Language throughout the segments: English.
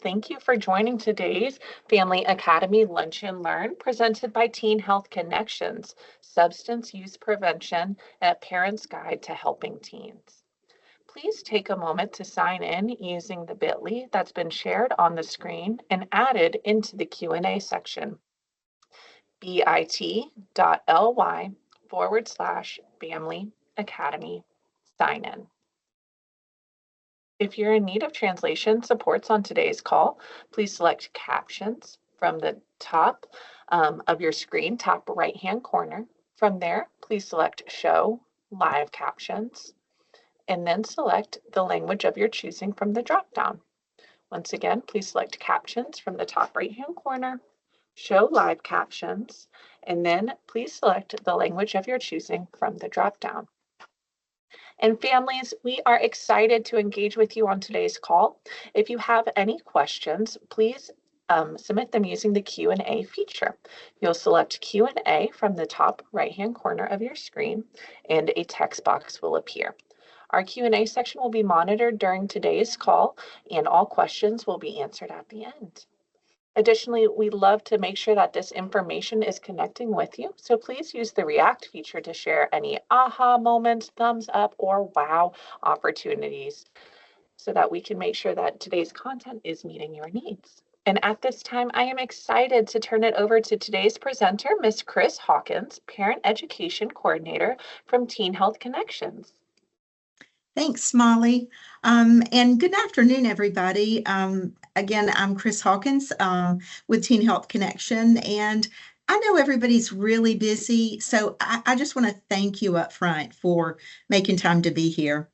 Thank you for joining today's Family Academy Lunch and Learn presented by Teen Health Connections, Substance Use Prevention, and a Parent's Guide to Helping Teens. Please take a moment to sign in using the bit.ly that's been shared on the screen and added into the Q&A section. bit.ly/Family Academy sign in. If you're in need of translation supports on today's call, please select Captions from the top of your screen, top right-hand corner. From there, please select Show Live Captions, and then select the language of your choosing from the drop-down. Once again, please select Captions from the top right-hand corner, Show Live Captions, and then please select the language of your choosing from the drop-down. And families, we are excited to engage with you on today's call. If you have any questions, please submit them using the Q&A feature. You'll select Q&A from the top right-hand corner of your screen, and a text box will appear. Our Q&A section will be monitored during today's call, and all questions will be answered at the end. Additionally, we love to make sure that this information is connecting with you, so please use the React feature to share any aha moments, thumbs up, or wow opportunities so that we can make sure that today's content is meeting your needs. And at this time, I am excited to turn it over to today's presenter, Ms. Chris Hawkins, Parent Education Coordinator from Teen Health Connections. Thanks, Molly. And good afternoon, everybody. Again, I'm Chris Hawkins with Teen Health Connection, and I know everybody's really busy, so I just want to thank you up front for making time to be here.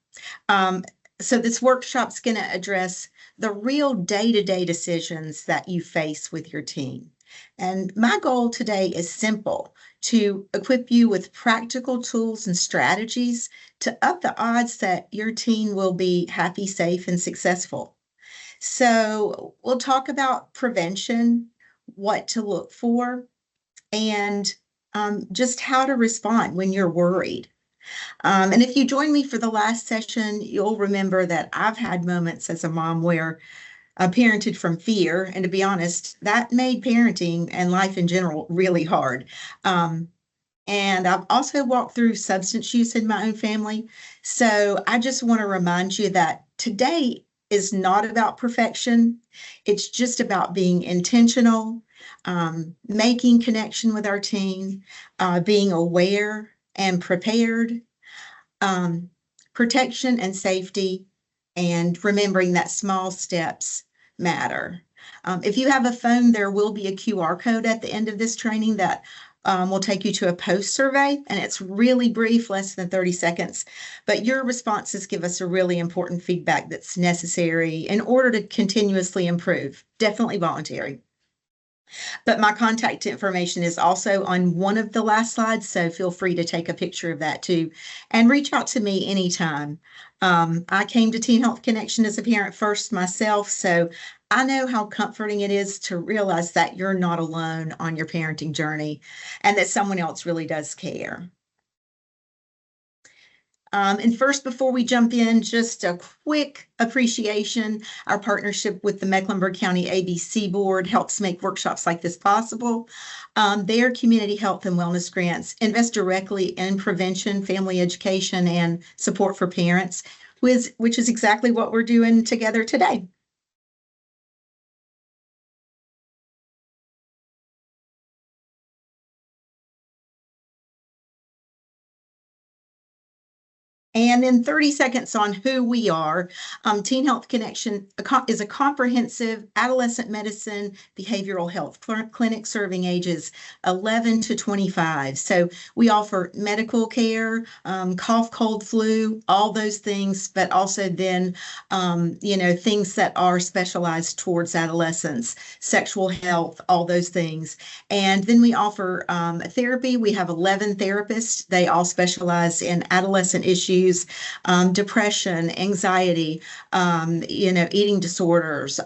So this workshop's going to address the real day-to-day decisions that you face with your teen. And my goal today is simple: to equip you with practical tools and strategies to up the odds that your teen will be happy, safe, and successful. So we'll talk about prevention, what to look for, and just how to respond when you're worried. And if you joined me for the last session, you'll remember that I've had moments as a mom where I parented from fear, and to be honest, that made parenting and life in general really hard. And I've also walked through substance use in my own family. So I just want to remind you that today is not about perfection. It's just about being intentional, making connection with our teen, being aware and prepared, protection and safety, and remembering that small steps matter. If you have a phone, there will be a QR code at the end of this training that will take you to a post survey, and it's really brief, less than 30 seconds. But your responses give us a really important feedback that's necessary in order to continuously improve. Definitely voluntary. But my contact information is also on one of the last slides, so feel free to take a picture of that too, and reach out to me anytime. I came to Teen Health Connection as a parent first myself, so I know how comforting it is to realize that you're not alone on your parenting journey and that someone else really does care. And first, before we jump in, just a quick appreciation. Our partnership with the Mecklenburg County ABC Board helps make workshops like this possible. Their community health and wellness grants invest directly in prevention, family education, and support for parents, which is exactly what we're doing together today. And in 30 seconds on who we are, Teen Health Connection is a comprehensive adolescent medicine behavioral health clinic serving ages 11 to 25. So we offer medical care, cough, cold, flu, all those things, but also then, things that are specialized towards adolescents, sexual health, all those things. And then we offer therapy. We have 11 therapists. They all specialize in adolescent issues, depression, anxiety, eating disorders,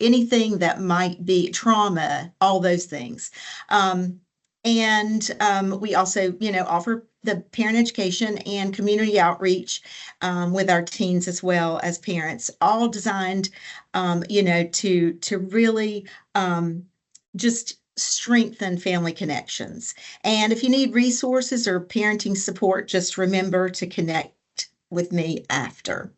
anything that might be trauma, all those things. And we also, offer the parent education and community outreach with our teens as well as parents, all designed, to really just strengthen family connections. And if you need resources or parenting support, just remember to connect with me after.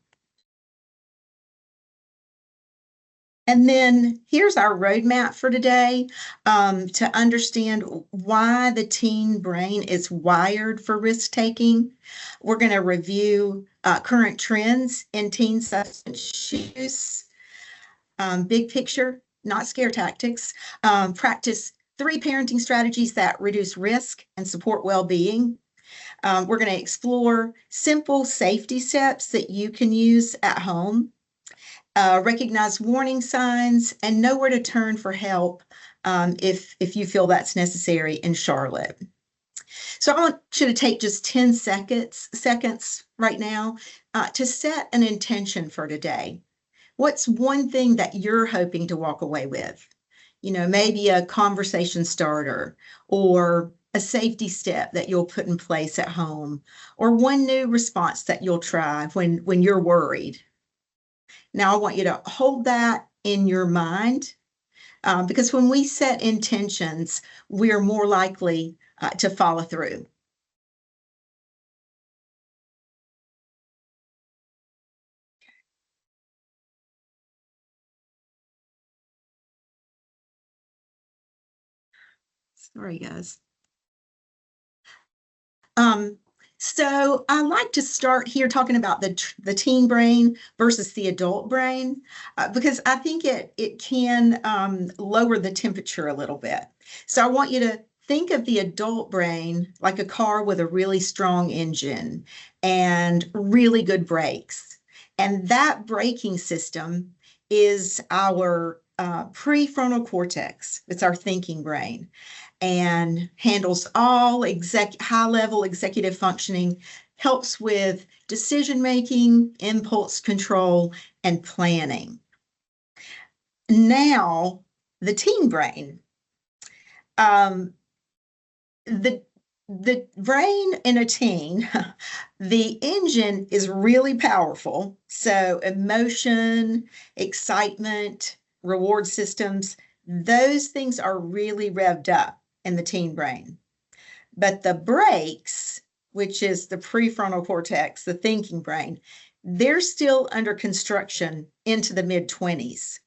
And then here's our roadmap for today to understand why the teen brain is wired for risk taking. We're going to review current trends in teen substance use, big picture, not scare tactics, practice 3 parenting strategies that reduce risk and support well-being. We're going to explore simple safety steps that you can use at home. Recognize warning signs, and know where to turn for help if you feel that's necessary in Charlotte. So I want you to take just 10 seconds right now to set an intention for today. What's one thing that you're hoping to walk away with? Maybe a conversation starter, or a safety step that you'll put in place at home, or one new response that you'll try when you're worried. Now, I want you to hold that in your mind because when we set intentions, we're more likely to follow through. Sorry, guys. So I like to start here talking about the teen brain versus the adult brain because I think it can lower the temperature a little bit. So I want you to think of the adult brain like a car with a really strong engine and really good brakes. And that braking system is our prefrontal cortex. It's our thinking brain and handles all high-level executive functioning, helps with decision-making, impulse control, and planning. Now, the teen brain. The brain in a teen, the engine is really powerful. So emotion, excitement, reward systems, those things are really revved up in the teen brain. But the brakes, which is the prefrontal cortex, the thinking brain, they're still under construction into the mid-20s.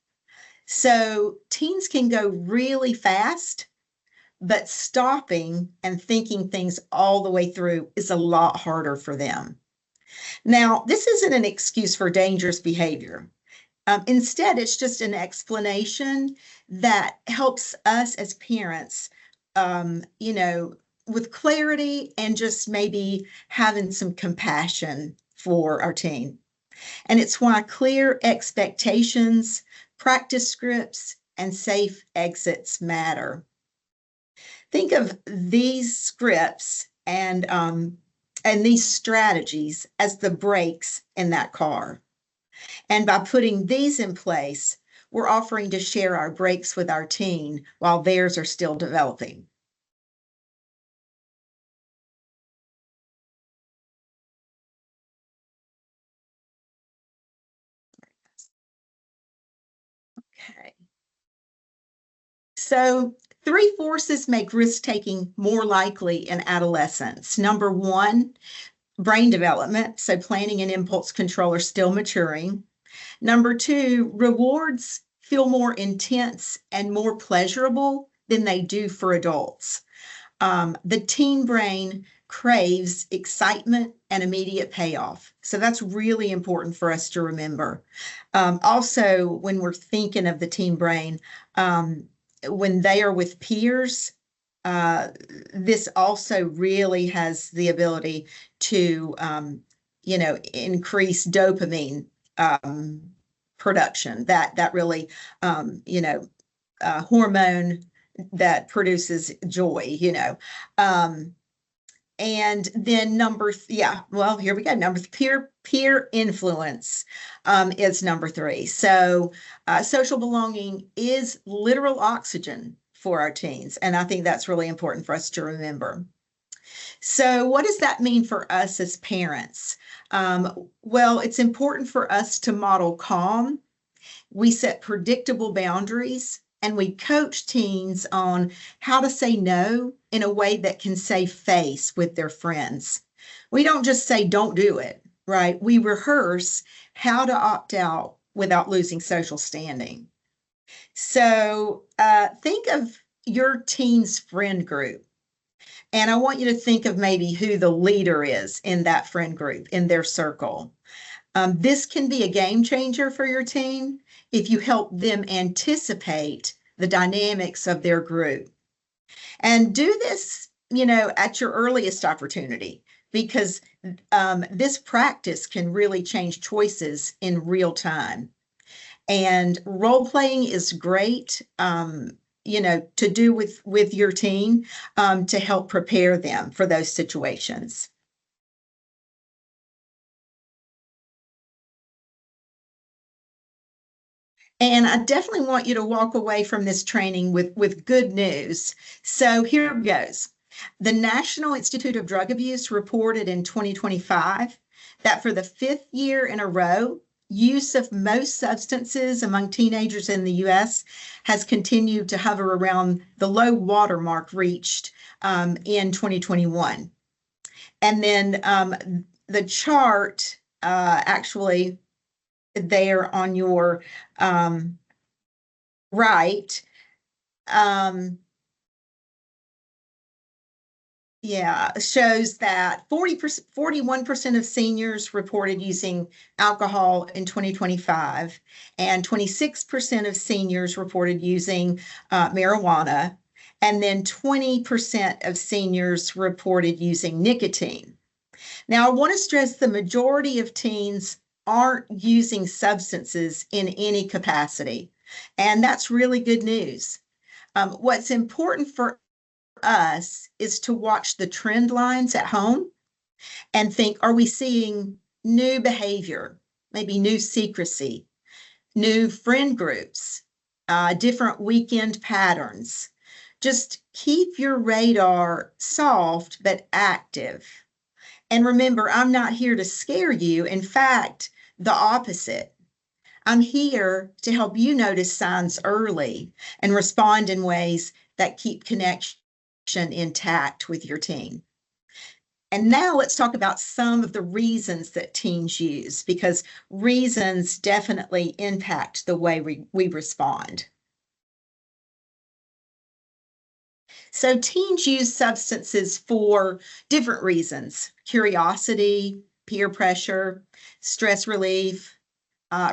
So teens can go really fast, but stopping and thinking things all the way through is a lot harder for them. Now, this isn't an excuse for dangerous behavior. Instead, it's just an explanation that helps us as parents, with clarity and just maybe having some compassion for our teen. And it's why clear expectations, practice scripts, and safe exits matter. Think of these scripts and these strategies as the brakes in that car. And by putting these in place, we're offering to share our brakes with our teen while theirs are still developing. Okay. So 3 forces make risk-taking more likely in adolescence. Number 1, brain development. So planning and impulse control are still maturing. Number 2, rewards feel more intense and more pleasurable than they do for adults. The teen brain craves excitement and immediate payoff. So that's really important for us to remember. Also, when we're thinking of the teen brain, when they are with peers, this also really has the ability to, increase dopamine production. That really, hormone that produces joy. And then here we go. Peer influence is number 3. So social belonging is literal oxygen for our teens. And I think that's really important for us to remember. So what does that mean for us as parents? Well, it's important for us to model calm. We set predictable boundaries and we coach teens on how to say no in a way that can save face with their friends. We don't just say, don't do it, right? We rehearse how to opt out without losing social standing. So think of your teen's friend group. And I want you to think of maybe who the leader is in that friend group, in their circle. This can be a game changer for your teen if you help them anticipate the dynamics of their group. And do this, at your earliest opportunity, because this practice can really change choices in real time. And role playing is great, to do with your teen to help prepare them for those situations. And I definitely want you to walk away from this training with good news. So here goes. The National Institute of Drug Abuse reported in 2025 that for the fifth year in a row, use of most substances among teenagers in the US has continued to hover around the low water mark reached in 2021. And then the chart actually there on your right. Shows that 41% of seniors reported using alcohol in 2025, and 26% of seniors reported using marijuana, and then 20% of seniors reported using nicotine. Now, I want to stress the majority of teens aren't using substances in any capacity, and that's really good news. What's important for us is to watch the trend lines at home and think, are we seeing new behavior, maybe new secrecy, new friend groups, different weekend patterns? Just keep your radar soft but active. And remember, I'm not here to scare you. In fact, the opposite. I'm here to help you notice signs early and respond in ways that keep connection intact with your teen. And now let's talk about some of the reasons that teens use, because reasons definitely impact the way we respond. So teens use substances for different reasons: curiosity, peer pressure, stress relief,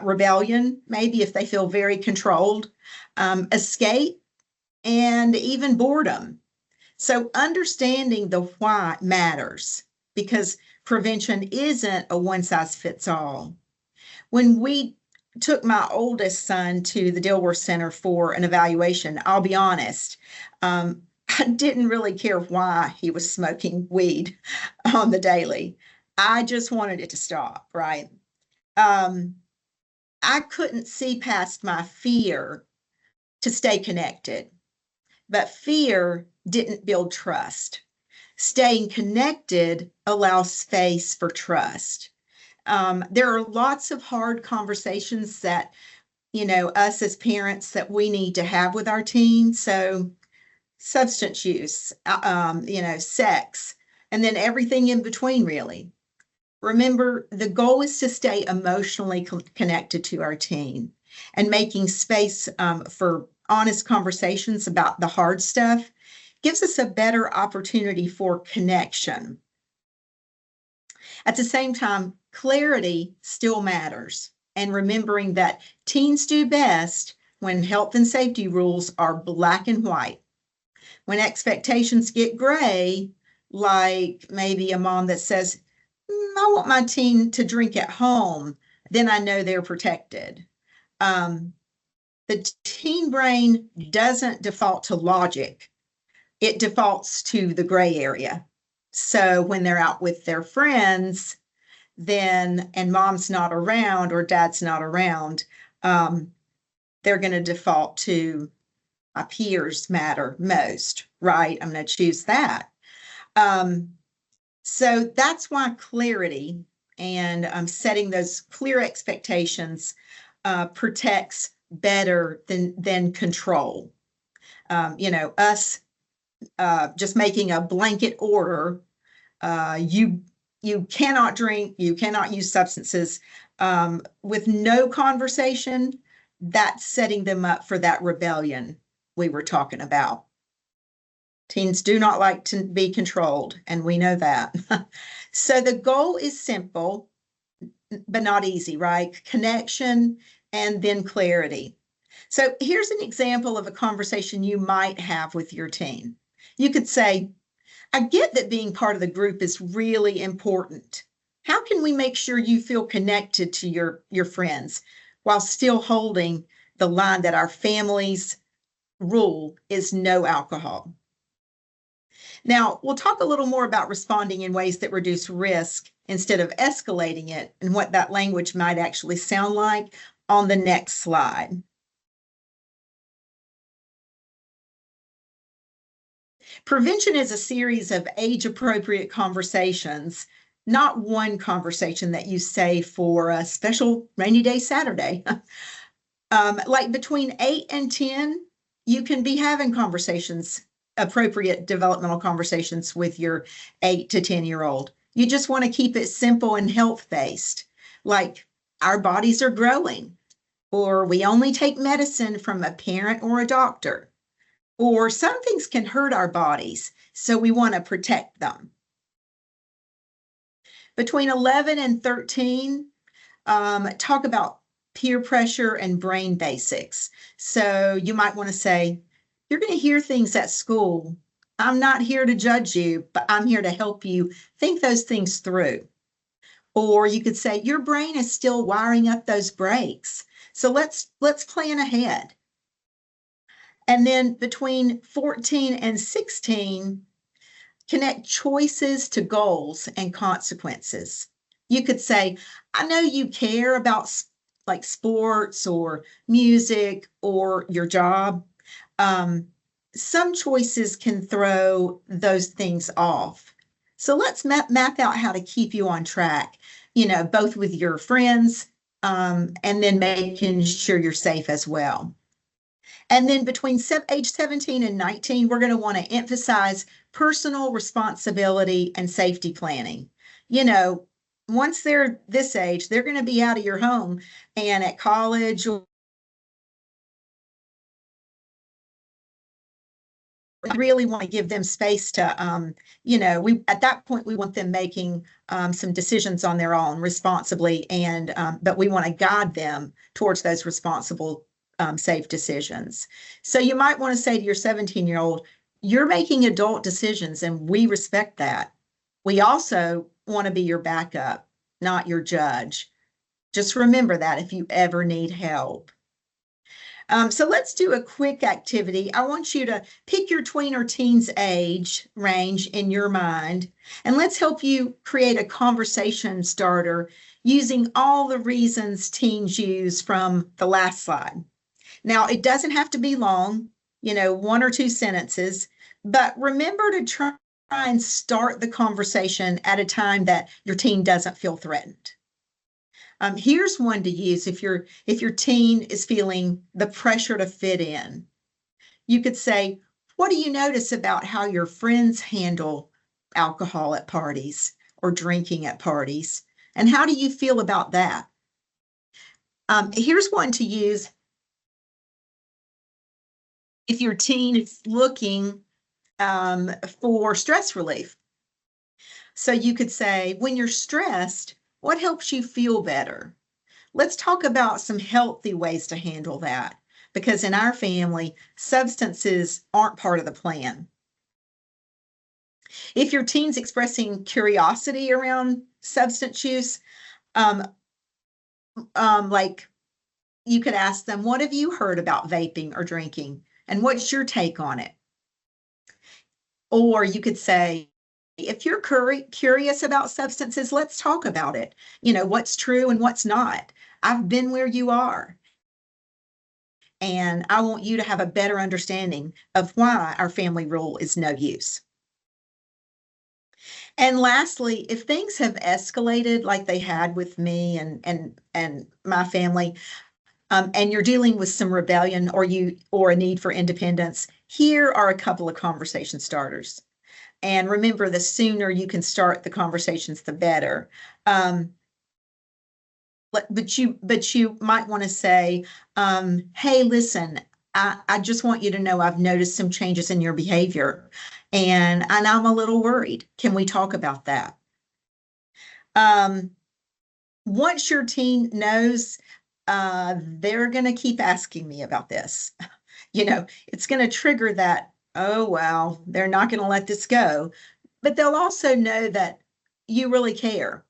rebellion, maybe if they feel very controlled, escape, and even boredom. So understanding the why matters, because prevention isn't a one size fits all. When we took my oldest son to the Dilworth Center for an evaluation, I'll be honest, I didn't really care why he was smoking weed on the daily. I just wanted it to stop, right? I couldn't see past my fear to stay connected, but fear didn't build trust. Staying connected allows space for trust. There are lots of hard conversations that, us as parents that we need to have with our teens. So substance use, sex, and then everything in between, really. Remember, the goal is to stay emotionally connected to our teen, and making space for honest conversations about the hard stuff gives us a better opportunity for connection. At the same time, clarity still matters, and remembering that teens do best when health and safety rules are black and white. When expectations get gray, like maybe a mom that says, I want my teen to drink at home, then I know they're protected. The teen brain doesn't default to logic. It defaults to the gray area. So when they're out with their friends, and mom's not around or dad's not around, they're going to default to my peers matter most, right? I'm going to choose that. So that's why clarity and setting those clear expectations protects better than control. Us just making a blanket order, you cannot drink, you cannot use substances with no conversation. That's setting them up for that rebellion we were talking about. Teens do not like to be controlled, and we know that. So the goal is simple, but not easy, right? Connection and then clarity. So here's an example of a conversation you might have with your teen. You could say, I get that being part of the group is really important. How can we make sure you feel connected to your friends while still holding the line that our family's rule is no alcohol? Now, we'll talk a little more about responding in ways that reduce risk instead of escalating it and what that language might actually sound like on the next slide. Prevention is a series of age-appropriate conversations, not one conversation that you say for a special rainy day Saturday. Like between 8 and 10, you can be having conversations, appropriate developmental conversations with your 8 to 10-year-old. You just want to keep it simple and health-based, like our bodies are growing, or we only take medicine from a parent or a doctor, or some things can hurt our bodies, so we want to protect them. Between 11 and 13, talk about peer pressure and brain basics. So you might want to say, you're going to hear things at school. I'm not here to judge you, but I'm here to help you think those things through. Or you could say, your brain is still wiring up those brakes. So let's plan ahead. And then between 14 and 16, connect choices to goals and consequences. You could say, I know you care about like sports or music or your job. Some choices can throw those things off. So let's map out how to keep you on track, both with your friends and then making sure you're safe as well. And then between age 17 and 19, we're going to want to emphasize personal responsibility and safety planning. Once they're this age, they're going to be out of your home and at college or really want to give them space to, at that point, we want them making some decisions on their own responsibly, but we want to guide them towards those responsible, safe decisions. So you might want to say to your 17-year-old, you're making adult decisions and we respect that. We also want to be your backup, not your judge. Just remember that if you ever need help. So let's do a quick activity. I want you to pick your tween or teen's age range in your mind, and let's help you create a conversation starter using all the reasons teens use from the last slide. Now, it doesn't have to be long, 1 or 2 sentences, but remember to try and start the conversation at a time that your teen doesn't feel threatened. Here's one to use if your teen is feeling the pressure to fit in. You could say, what do you notice about how your friends handle alcohol at parties or drinking at parties? And how do you feel about that? Here's one to use if your teen is looking for stress relief. So you could say, when you're stressed, what helps you feel better? Let's talk about some healthy ways to handle that, because in our family, substances aren't part of the plan. If your teen's expressing curiosity around substance use, like you could ask them, what have you heard about vaping or drinking? And what's your take on it? Or you could say, if you're curious about substances, let's talk about it. What's true and what's not. I've been where you are. And I want you to have a better understanding of why our family rule is no use. And lastly, if things have escalated like they had with me and my family, and you're dealing with some rebellion or a need for independence, here are a couple of conversation starters. And remember, the sooner you can start the conversations, the better. Um, but you might want to say, hey, listen, I just want you to know I've noticed some changes in your behavior, and I'm a little worried. Can we talk about that? Um, Once your teen knows, they're going to keep asking me about this. It's going to trigger that, oh, well, they're not going to let this go. But they'll also know that you really care.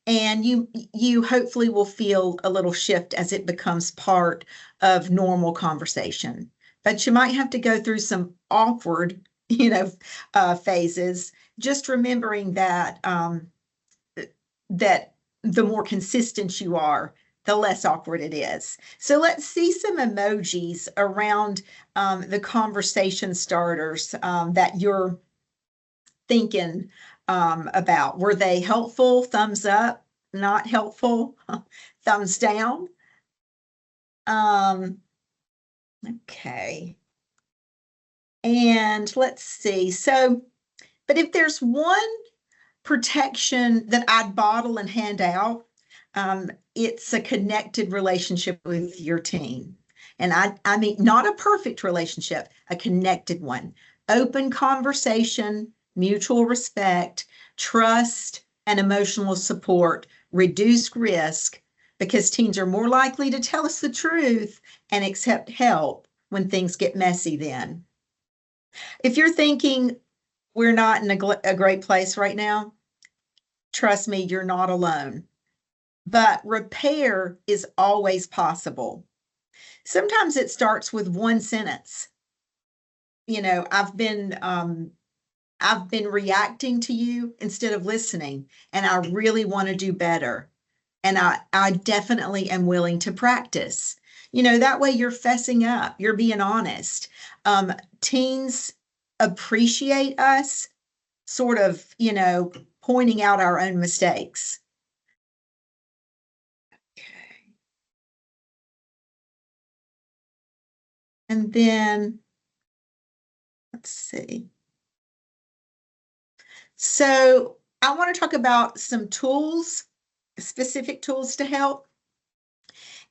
And you hopefully will feel a little shift as it becomes part of normal conversation. But you might have to go through some awkward, phases. Just remembering that the more consistent you are, the less awkward it is. So let's see some emojis around the conversation starters that you're thinking about. Were they helpful? Thumbs up, not helpful, thumbs down. Okay. And let's see. So, but if there's one protection that I'd bottle and hand out, it's a connected relationship with your team. And I mean, not a perfect relationship, a connected one. Open conversation, mutual respect, trust, and emotional support, reduced risk, because teens are more likely to tell us the truth and accept help when things get messy then. If you're thinking we're not in a great place right now, trust me, you're not alone. But repair is always possible. Sometimes it starts with one sentence. I've been reacting to you instead of listening, and I really want to do better. And I definitely am willing to practice. That way you're fessing up, you're being honest. Teens appreciate us sort of, pointing out our own mistakes. Okay. And then let's see. So I want to talk about some tools, specific tools to help.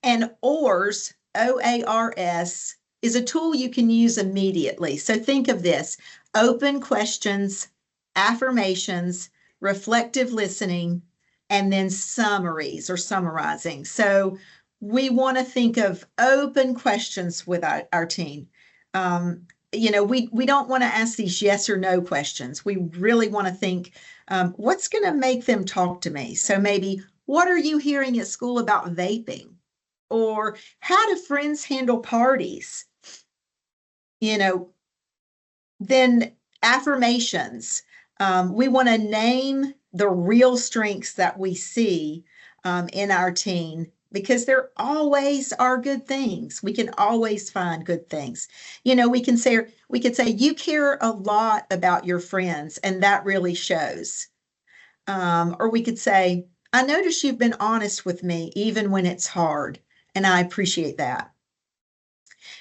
And OARS, OARS, is a tool you can use immediately. So think of this: open questions, affirmations, reflective listening, and then summaries or summarizing. So we want to think of open questions with our team. We don't want to ask these yes or no questions. We really want to think, what's going to make them talk to me? So maybe, what are you hearing at school about vaping? Or how do friends handle parties? Then affirmations. We want to name the real strengths that we see in our teen, because there always are good things. We can always find good things. We could say you care a lot about your friends, and that really shows. Or we could say, I notice you've been honest with me even when it's hard, and I appreciate that.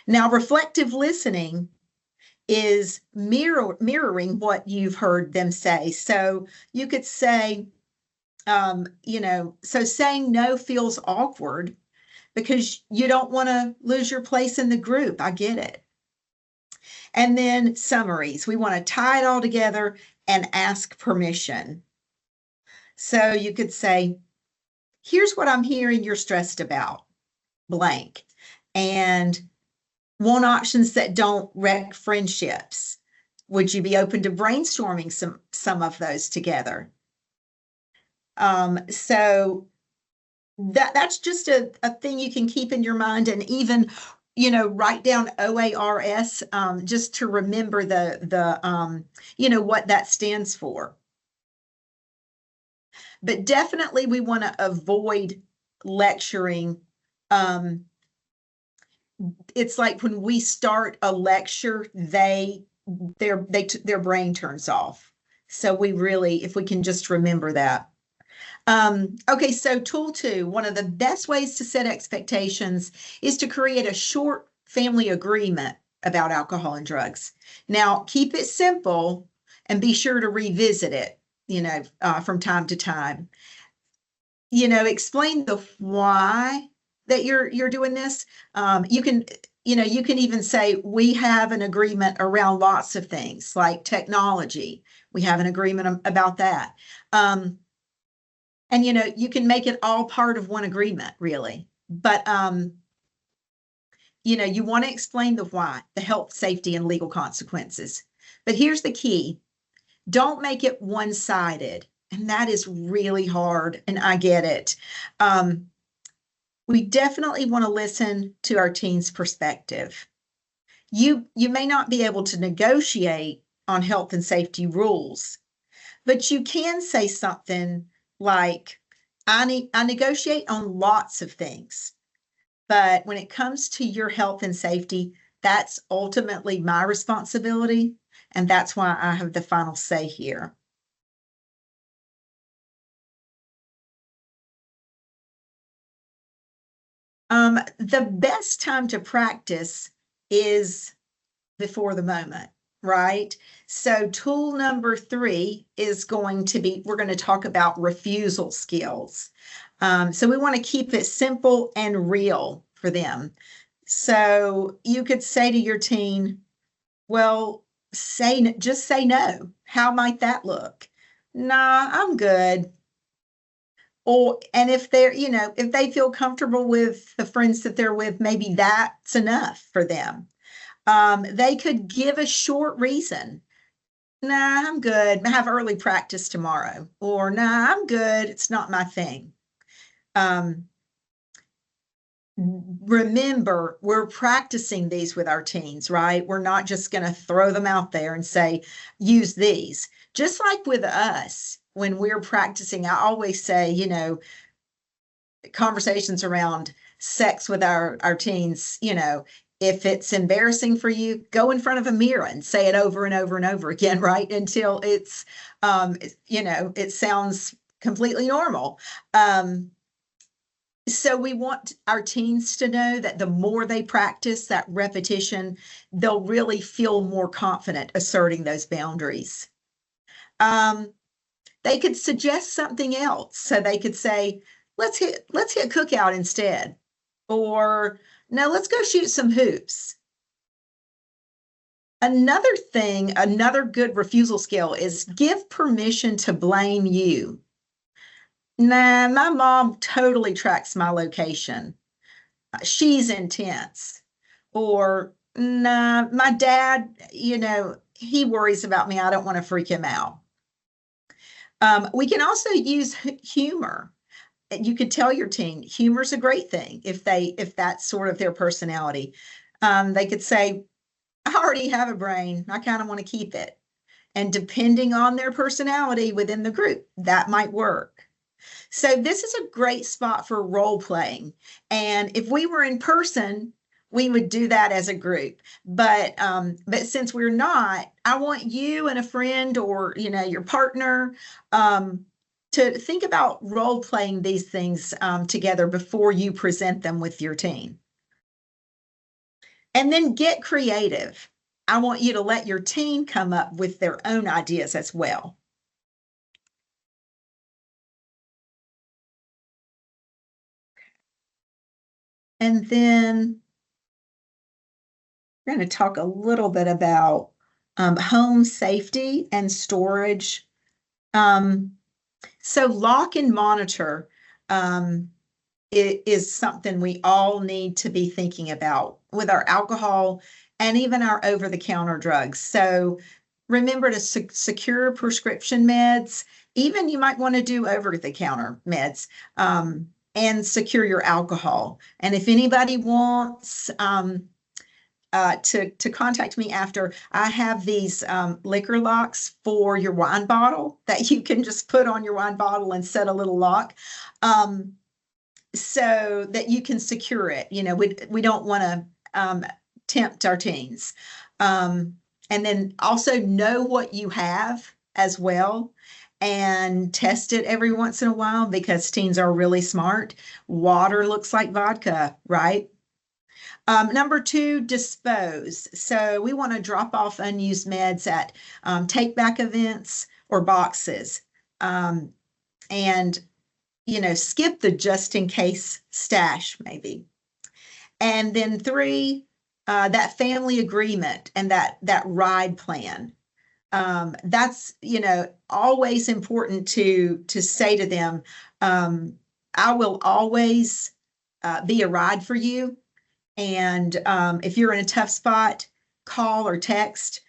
Now, reflective listening is mirroring what you've heard them say. So you could say, so saying no feels awkward because you don't want to lose your place in the group. I get it. And then summaries. We want to tie it all together and ask permission. So you could say, here's what I'm hearing you're stressed about, blank. And want options that don't wreck friendships. Would you be open to brainstorming some of those together? So that's just a thing you can keep in your mind, and even write down OARS just to remember the what that stands for. But definitely we want to avoid lecturing. It's like when we start a lecture, their brain turns off. So we really, if we can just remember that. Okay, so tool 2, one of the best ways to set expectations is to create a short family agreement about alcohol and drugs. Now, keep it simple and be sure to revisit it, from time to time. Explain the why that you're doing this. You can even say we have an agreement around lots of things like technology. We have an agreement about that. And you can make it all part of one agreement, really. But you want to explain the why, the health, safety, and legal consequences. But here's the key: don't make it one-sided. And that is really hard, and I get it. We definitely want to listen to our teens' perspective. You may not be able to negotiate on health and safety rules, but you can say something like, I negotiate on lots of things, but when it comes to your health and safety, that's ultimately my responsibility, and that's why I have the final say here. The best time to practice is before the moment, right? So tool number 3 is going to be, we're going to talk about refusal skills. So we want to keep it simple and real for them. So you could say to your teen, well, just say no. How might that look? Nah, I'm good. And if if they feel comfortable with the friends that they're with, maybe that's enough for them. They could give a short reason. Nah, I'm good. I have early practice tomorrow. Or nah, I'm good. It's not my thing. Remember, we're practicing these with our teens, right? We're not just going to throw them out there and say, use these. Just like with us, when we're practicing, I always say, conversations around sex with our teens, if it's embarrassing for you, go in front of a mirror and say it over and over and over again, right? Until it's, it sounds completely normal. So we want our teens to know that the more they practice that repetition, they'll really feel more confident asserting those boundaries. They could suggest something else. So they could say, let's hit cookout instead. Or no, let's go shoot some hoops. Another good refusal skill is give permission to blame you. Nah, my mom totally tracks my location. She's intense. Or nah, my dad, he worries about me. I don't want to freak him out. We can also use humor. You could tell your teen humor's a great thing if that's sort of their personality. They could say, I already have a brain. I kind of want to keep it. And depending on their personality within the group, that might work. So this is a great spot for role playing. And if we were in person, we would do that as a group. But since we're not, I want you and a friend or your partner to think about role playing these things together before you present them with your team. And then get creative. I want you to let your team come up with their own ideas as well. And then we're going to talk a little bit about home safety and storage. So lock and monitor is something we all need to be thinking about with our alcohol and even our over-the-counter drugs. So remember to secure prescription meds. Even you might want to do over-the-counter meds and secure your alcohol. And if anybody wants to contact me after, I have these liquor locks for your wine bottle that you can just put on your wine bottle and set a little lock. So that you can secure it. We don't want to tempt our teens. And then also know what you have as well and test it every once in a while because teens are really smart. Water looks like vodka, right? Number two, dispose. So we want to drop off unused meds at take back events or boxes. And, skip the just in case stash maybe. And then three, that family agreement and that ride plan. That's, always important to say to them, I will always be a ride for you. And if you're in a tough spot, call or text.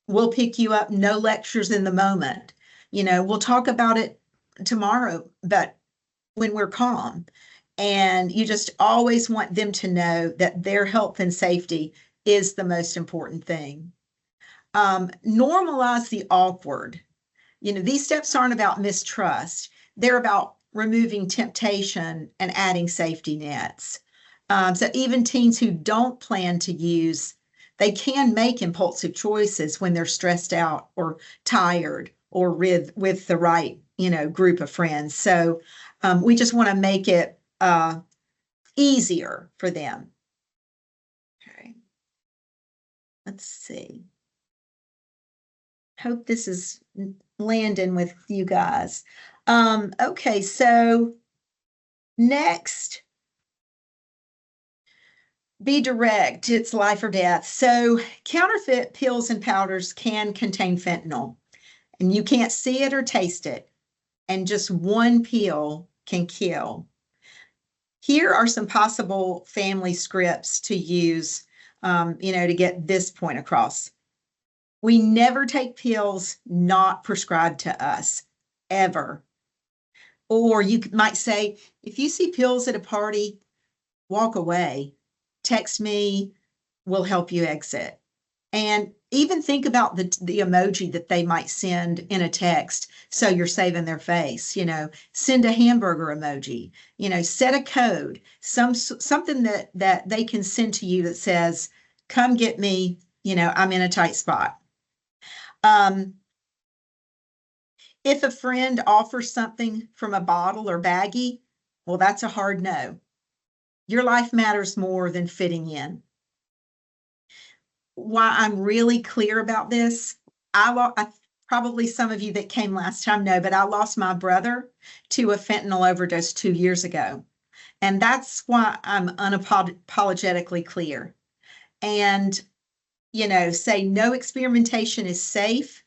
We'll pick you up. No lectures in the moment. We'll talk about it tomorrow, but when we're calm. And you just always want them to know that their health and safety is the most important thing. Normalize the awkward. These steps aren't about mistrust. They're about removing temptation and adding safety nets. So even teens who don't plan to use, they can make impulsive choices when they're stressed out or tired or with the right, group of friends. So we just want to make it easier for them. Okay. Let's see. Hope this is landing with you guys. Okay, so next, be direct. It's life or death. So counterfeit pills and powders can contain fentanyl, and you can't see it or taste it. And just one pill can kill. Here are some possible family scripts to use, to get this point across. We never take pills not prescribed to us, ever. Or you might say, if you see pills at a party, walk away. Text me, we'll help you exit. And even think about the emoji that they might send in a text so you're saving their face. Send a hamburger emoji. Set a code, something that they can send to you that says, come get me, I'm in a tight spot. If a friend offers something from a bottle or baggie, well, that's a hard no. Your life matters more than fitting in. Why I'm really clear about this, I probably some of you that came last time know, but I lost my brother to a fentanyl overdose 2 years ago. And that's why I'm unapologetically clear. And, say no experimentation is safe.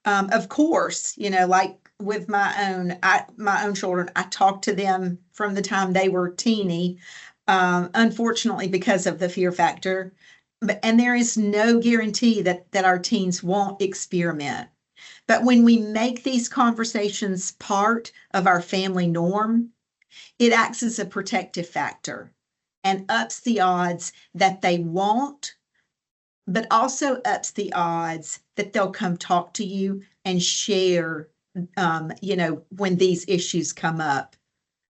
Of course, like with my own children, I talked to them from the time they were teeny, unfortunately, because of the fear factor. And there is no guarantee that our teens won't experiment. But when we make these conversations part of our family norm, it acts as a protective factor and ups the odds that they won't, but also ups the odds that they'll come talk to you and share, when these issues come up,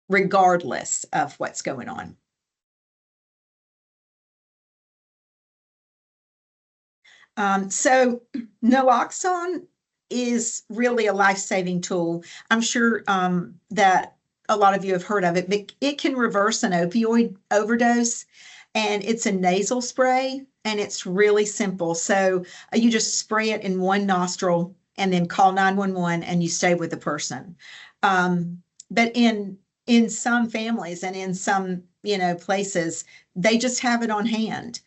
regardless of what's going on. So naloxone is really a life-saving tool. I'm sure that a lot of you have heard of it, but it can reverse an opioid overdose, and it's a nasal spray, and it's really simple. So you just spray it in one nostril and then call 911 and you stay with the person. But in some families and in some, places, they just have it on hand.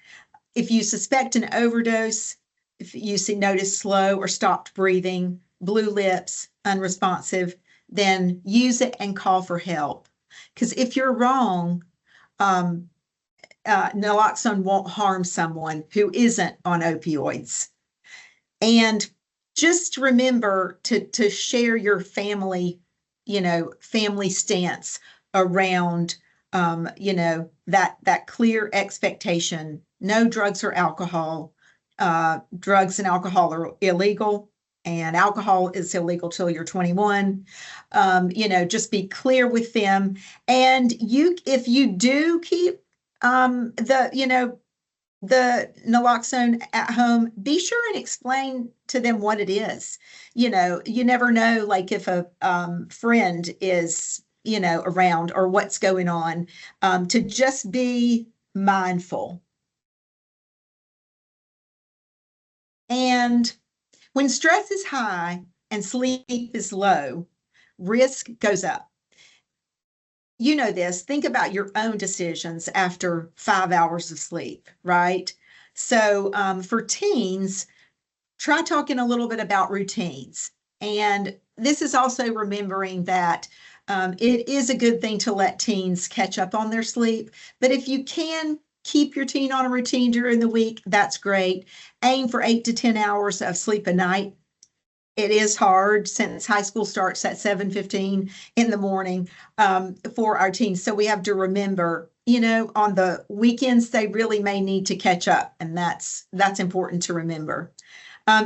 If you suspect an overdose, if you notice slow or stopped breathing, blue lips, unresponsive, then use it and call for help. Because if you're wrong, naloxone won't harm someone who isn't on opioids. And just remember to share your family, family stance around, that clear expectation. No drugs or alcohol. Drugs and alcohol are illegal, and alcohol is illegal till you're 21. Just be clear with them. And if you do keep the naloxone at home, be sure and explain to them what it is. You know, you never know, like if a friend is, you know, around or what's going on, to just be mindful. And when stress is high and sleep is low, risk goes up. You know this, think about your own decisions after 5 hours of sleep, right? So for teens, try talking a little bit about routines. And this is also remembering that it is a good thing to let teens catch up on their sleep. But if you can keep your teen on a routine during the week, that's great. Aim for 8 to 10 hours of sleep a night. It is hard since high school starts at 7:15 in the morning for our teens. So we have to remember, you know, on the weekends, they really may need to catch up. And that's important to remember.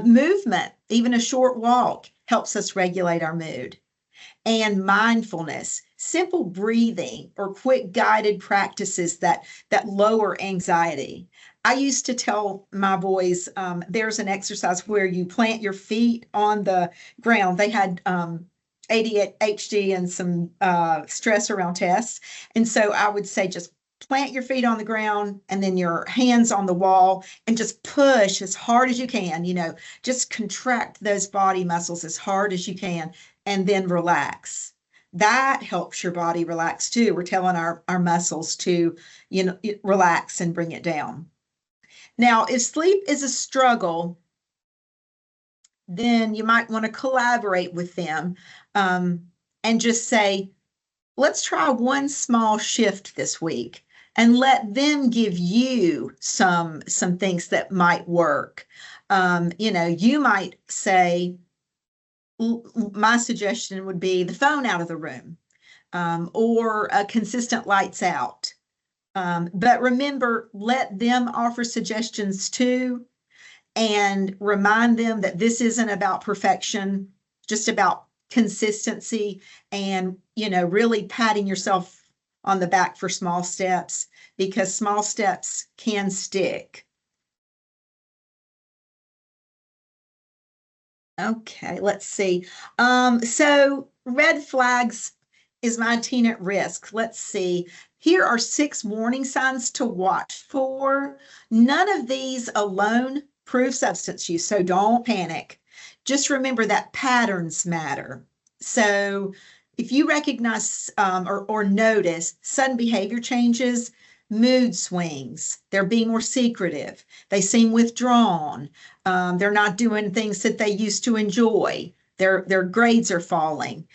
Movement, even a short walk, helps us regulate our mood. And mindfulness, simple breathing or quick guided practices that lower anxiety. I used to tell my boys there's an exercise where you plant your feet on the ground. They had ADHD and some stress around tests. And so I would say just plant your feet on the ground and then your hands on the wall and just push as hard as you can, you know, just contract those body muscles as hard as you can and then relax. That helps your body relax too. We're telling our muscles to, you know, relax and bring it down. Now, if sleep is a struggle, then you might want to collaborate with them and just say, let's try one small shift this week and let them give you some things that might work. You know, you might say, my suggestion would be the phone out of the room or a consistent lights out. But remember, let them offer suggestions too and remind them that this isn't about perfection, just about consistency and, you know, really patting yourself on the back for small steps because small steps can stick. Okay, let's see. So red flags, is my teen at risk? Let's see. Here are 6 warning signs to watch for. None of these alone prove substance use, so don't panic. Just remember that patterns matter. So if you recognize or notice sudden behavior changes, mood swings, they're being more secretive, they seem withdrawn, they're not doing things that they used to enjoy, their grades are falling.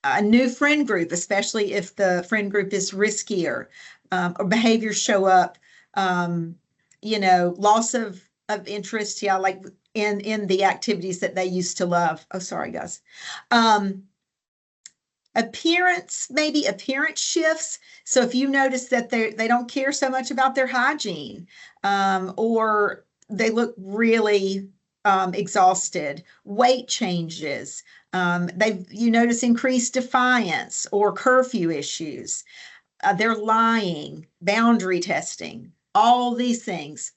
A new friend group, especially if the friend group is riskier, or behaviors show up, you know, loss of interest, yeah, like in the activities that they used to love. Oh, sorry, guys. Appearance, maybe appearance shifts. So if you notice that they don't care so much about their hygiene, or they look really exhausted, weight changes, you notice increased defiance or curfew issues, they're lying, boundary testing, all these things.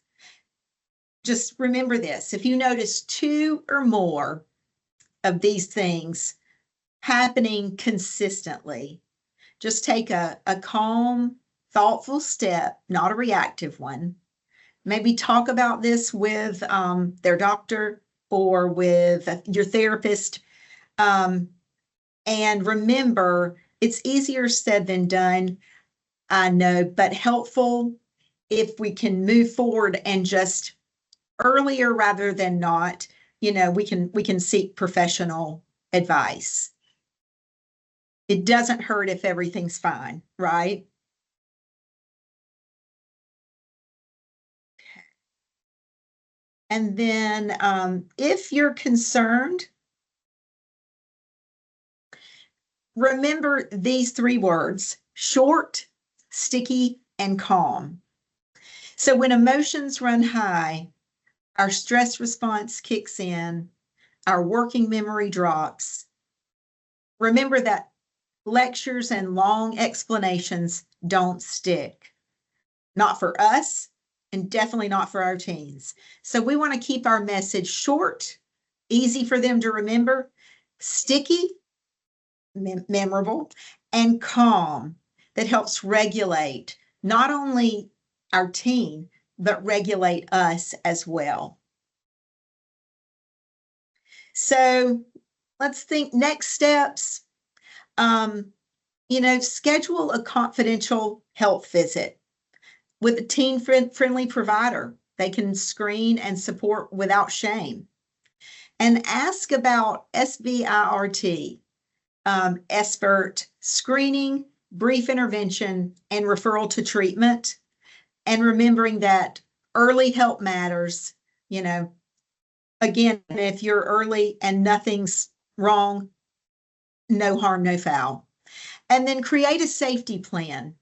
Just remember this, if you notice 2 or more of these things happening consistently, just take a calm, thoughtful step, not a reactive one. Maybe talk about this with their doctor or with your therapist. And remember, it's easier said than done, I know, but helpful if we can move forward and just earlier rather than not, you know, we can seek professional advice. It doesn't hurt if everything's fine, right? And then if you're concerned, remember these 3 words: short, sticky, and calm. So when emotions run high, our stress response kicks in, our working memory drops. Remember that lectures and long explanations don't stick. not for us, and definitely not for our teens. So we want to keep our message short, easy for them to remember, sticky, memorable, and calm, that helps regulate not only our teen, but regulate us as well. So let's think next steps. Schedule a confidential health visit with a teen-friendly provider. They can screen and support without shame. And ask about SBIRT, expert screening, brief intervention, and referral to treatment. And remembering that early help matters. Again, if you're early and nothing's wrong, no harm, no foul. And then create a safety plan.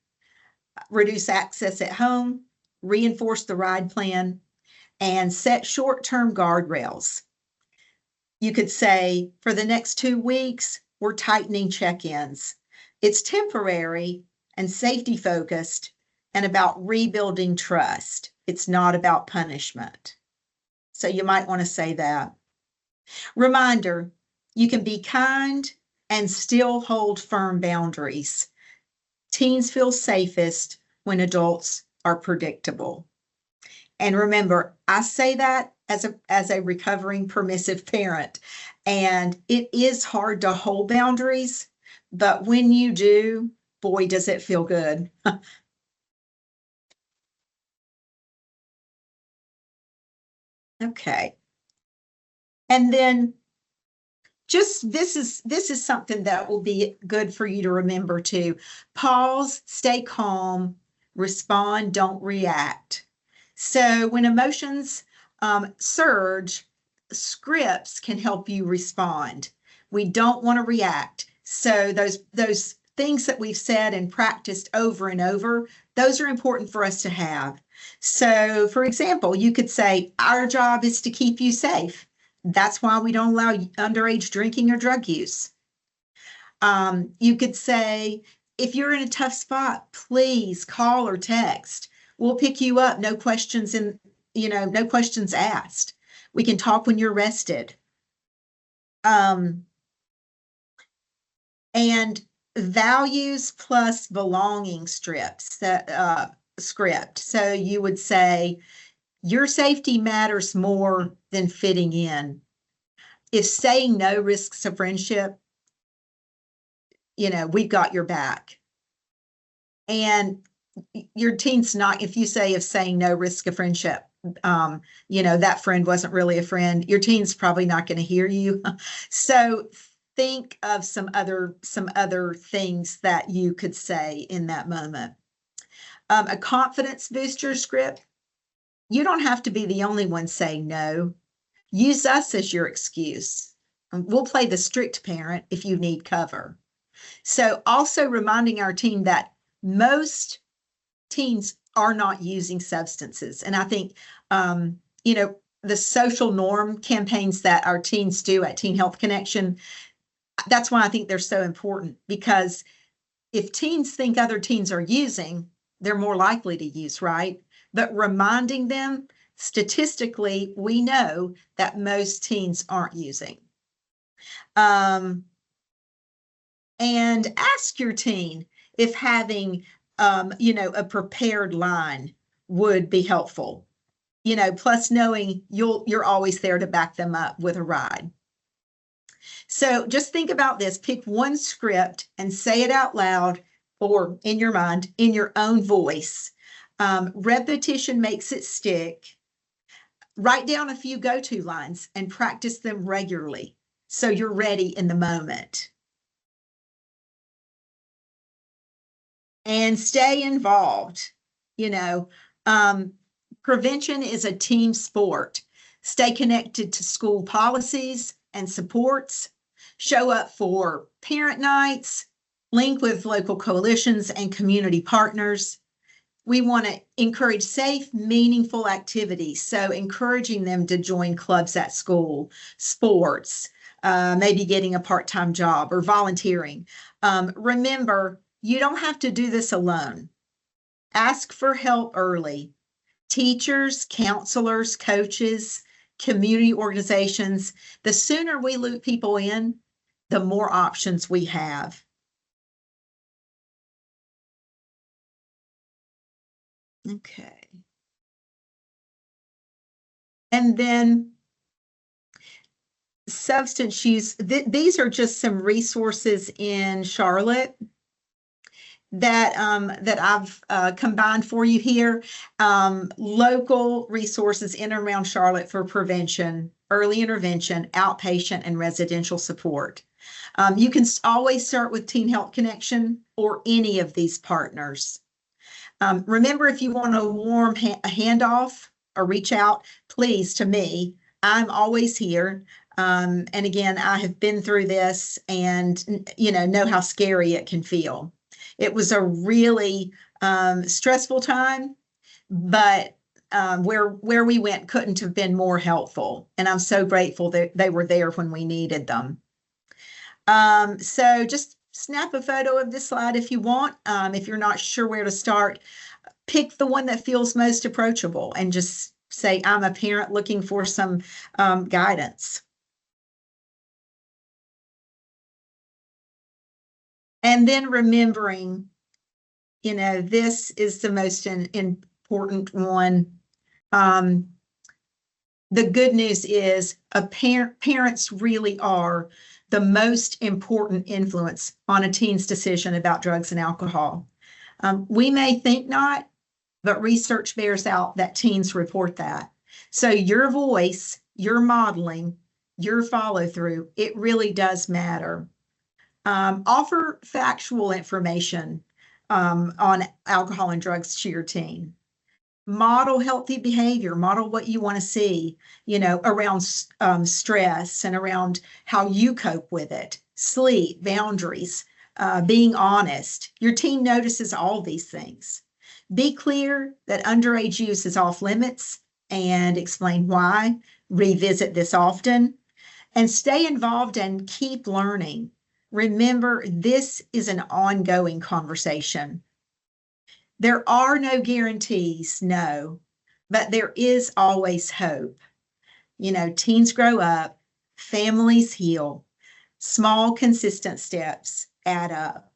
Reduce access at home, reinforce the ride plan, and set short-term guardrails. You could say, for the next 2 weeks, we're tightening check-ins. It's temporary and safety focused and about rebuilding trust. It's not about punishment. So you might want to say that. Reminder, you can be kind and still hold firm boundaries. Teens feel safest when adults are predictable. And remember, I say that as a recovering permissive parent, and it is hard to hold boundaries, but when you do, boy, does it feel good. Okay. And then just this is something that will be good for you to remember too. Pause, stay calm, respond, don't react. So when emotions surge, scripts can help you respond. We don't want to react. So those things that we've said and practiced over and over, those are important for us to have. So for example, you could say, our job is to keep you safe. That's why we don't allow underage drinking or drug use. You could say, if you're in a tough spot, please call or text. We'll pick you up. No questions no questions asked. We can talk when you're rested. And values plus belonging script. So you would say, your safety matters more than fitting in. If saying no risks a friendship, we've got your back. And your teen's not, if you say if saying no risks a friendship, that friend wasn't really a friend, your teen's probably not going to hear you. So think of some other things that you could say in that moment. A confidence booster script. You don't have to be the only one saying no. Use us as your excuse. We'll play the strict parent if you need cover. So also reminding our teen that most teens are not using substances. And I think, the social norm campaigns that our teens do at Teen Health Connection, that's why I think they're so important, because if teens think other teens are using, they're more likely to use, right? But reminding them, statistically, we know that most teens aren't using. And ask your teen if having, a prepared line would be helpful. Plus knowing you're always there to back them up with a ride. So just think about this. Pick one script and say it out loud or in your mind, in your own voice. Repetition makes it stick. Write down a few go-to lines and practice them regularly so you're ready in the moment. And stay involved. Prevention is a team sport. Stay connected to school policies and supports. Show up for parent nights. Link with local coalitions and community partners. We want to encourage safe, meaningful activities. So encouraging them to join clubs at school, sports, maybe getting a part-time job or volunteering. Remember, you don't have to do this alone. Ask for help early. Teachers, counselors, coaches, community organizations, the sooner we loop people in, the more options we have. Okay. And then substance use, these are just some resources in Charlotte that I've combined for you here. Local resources in and around Charlotte for prevention, early intervention, outpatient, and residential support. You can always start with Teen Health Connection or any of these partners. Remember, if you want a warm handoff or reach out, please, to me. I'm always here. And again, I have been through this and, know how scary it can feel. It was a really stressful time, but where we went couldn't have been more helpful. And I'm so grateful that they were there when we needed them. So just snap a photo of this slide if you want. If you're not sure where to start, pick the one that feels most approachable and just say, I'm a parent looking for some guidance. And then remembering, this is the most important one. The good news is parents really are the most important influence on a teen's decision about drugs and alcohol. We may think not, but research bears out that teens report that. So your voice, your modeling, your follow through, it really does matter. Offer factual information on alcohol and drugs to your teen. Model healthy behavior, model what you want to see, around stress and around how you cope with it, sleep, boundaries, being honest. Your teen notices all these things. Be clear that underage use is off limits and explain why. Revisit this often and stay involved and keep learning. Remember, this is an ongoing conversation. There are no guarantees, no, but there is always hope. Teens grow up, families heal, small, consistent steps add up.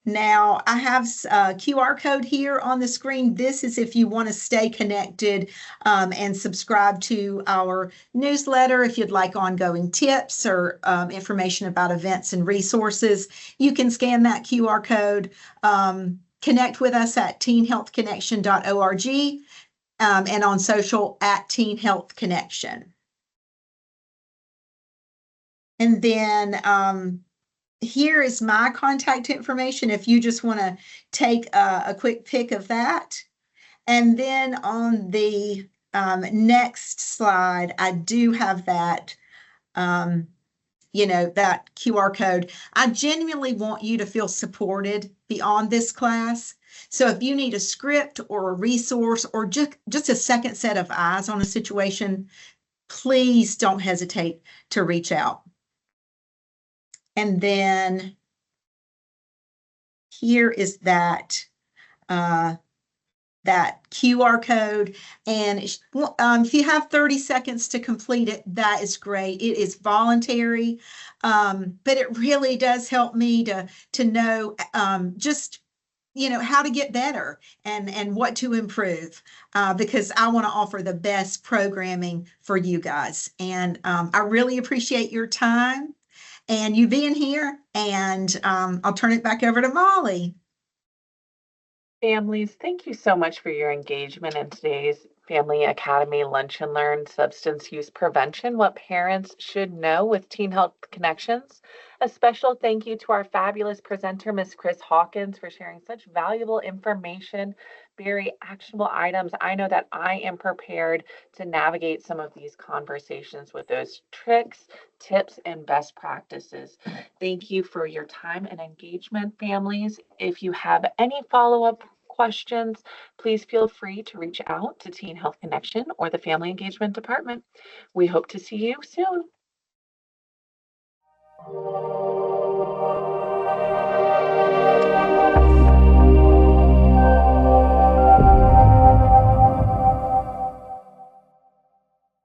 Now, I have a QR code here on the screen. This is if you want to stay connected and subscribe to our newsletter. If you'd like ongoing tips or information about events and resources, you can scan that QR code. Connect with us at teenhealthconnection.org and on social at Teen Health Connection. And then here is my contact information if you just want to take a quick pic of that. And then on the next slide, I do have that, that QR code. I genuinely want you to feel supported beyond this class. So if you need a script or a resource or just a second set of eyes on a situation, please don't hesitate to reach out. And then here is that QR code. And if you have 30 seconds to complete it, that is great. It is voluntary, but it really does help me to know just how to get better and what to improve, because I want to offer the best programming for you guys. And I really appreciate your time and you being here, and I'll turn it back over to Molly. Families, thank you so much for your engagement in today's Family Academy Lunch and Learn Substance Use Prevention, What Parents Should Know with Teen Health Connections. A special thank you to our fabulous presenter, Ms. Chris Hawkins, for sharing such valuable information, very actionable items. I know that I am prepared to navigate some of these conversations with those tricks, tips, and best practices. Thank you for your time and engagement, families. If you have any follow-up questions, please feel free to reach out to Teen Health Connection or the Family Engagement Department. We hope to see you soon.